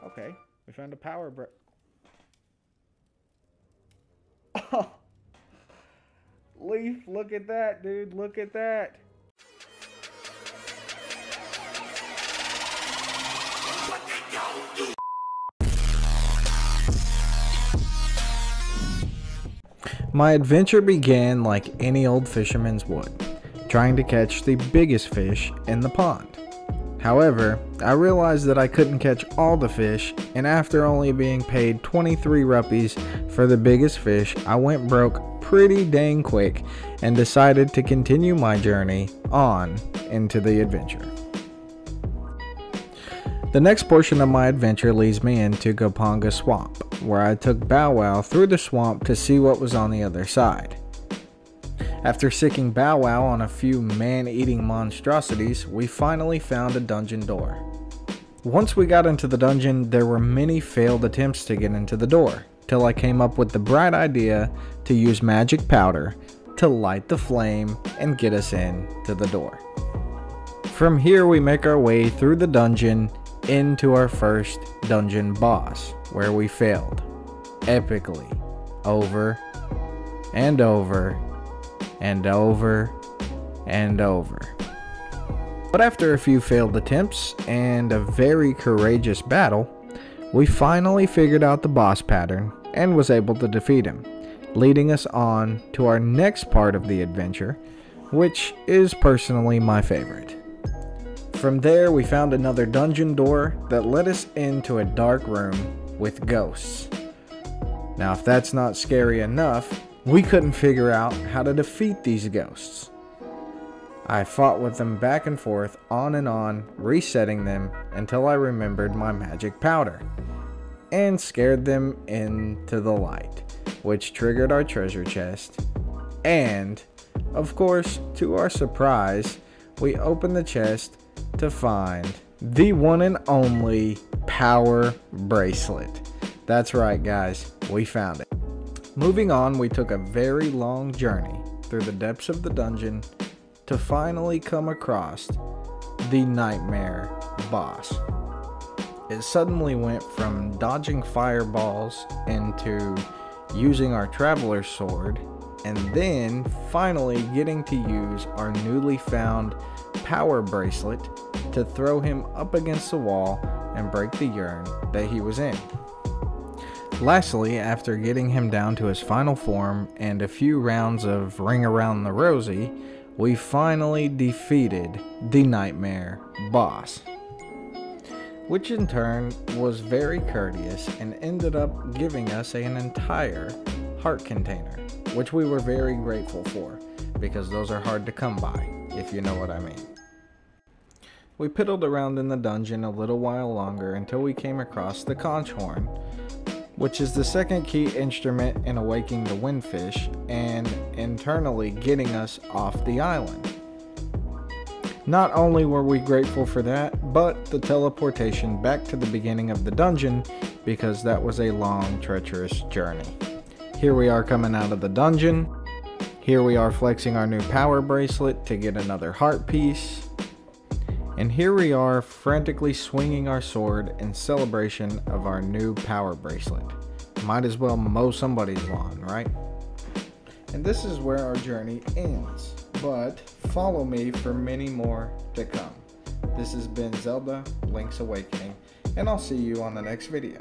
Okay, we found a power brick. Oh, Leaf, look at that, dude. Look at that. My adventure began like any old fisherman's would, trying to catch the biggest fish in the pond. However, I realized that I couldn't catch all the fish, and after only being paid 23 rupees for the biggest fish, I went broke pretty dang quick and decided to continue my journey on into the adventure. The next portion of my adventure leads me into Gopanga Swamp, where I took Bow Wow through the swamp to see what was on the other side. After sicking Bow Wow on a few man-eating monstrosities, we finally found a dungeon door. Once we got into the dungeon, there were many failed attempts to get into the door, till I came up with the bright idea to use magic powder to light the flame and get us in to the door. From here we make our way through the dungeon into our first dungeon boss, where we failed epically over and over and over and over. But after a few failed attempts and a very courageous battle, we finally figured out the boss pattern and was able to defeat him, leading us on to our next part of the adventure, which is personally my favorite. From there we found another dungeon door that led us into a dark room with ghosts. Now if that's not scary enough, we couldn't figure out how to defeat these ghosts. I fought with them back and forth, on and on, resetting them until I remembered my magic powder, and scared them into the light, which triggered our treasure chest. And, of course, to our surprise, we opened the chest to find the one and only power bracelet. That's right, guys, we found it. Moving on, we took a very long journey through the depths of the dungeon to finally come across the nightmare boss. It suddenly went from dodging fireballs into using our traveler's sword, and then finally getting to use our newly found power bracelet to throw him up against the wall and break the urn that he was in. Lastly, after getting him down to his final form and a few rounds of Ring Around the Rosie, we finally defeated the Nightmare boss, which in turn was very courteous and ended up giving us an entire heart container, which we were very grateful for, because those are hard to come by, if you know what I mean. We piddled around in the dungeon a little while longer until we came across the conch horn, which is the second key instrument in awakening the windfish and internally getting us off the island. Not only were we grateful for that, but the teleportation back to the beginning of the dungeon, because that was a long, treacherous journey. Here we are coming out of the dungeon. Here we are flexing our new power bracelet to get another heart piece. And here we are frantically swinging our sword in celebration of our new power bracelet. Might as well mow somebody's lawn, right? And this is where our journey ends, but follow me for many more to come. This has been Zelda, Link's Awakening, and I'll see you on the next video.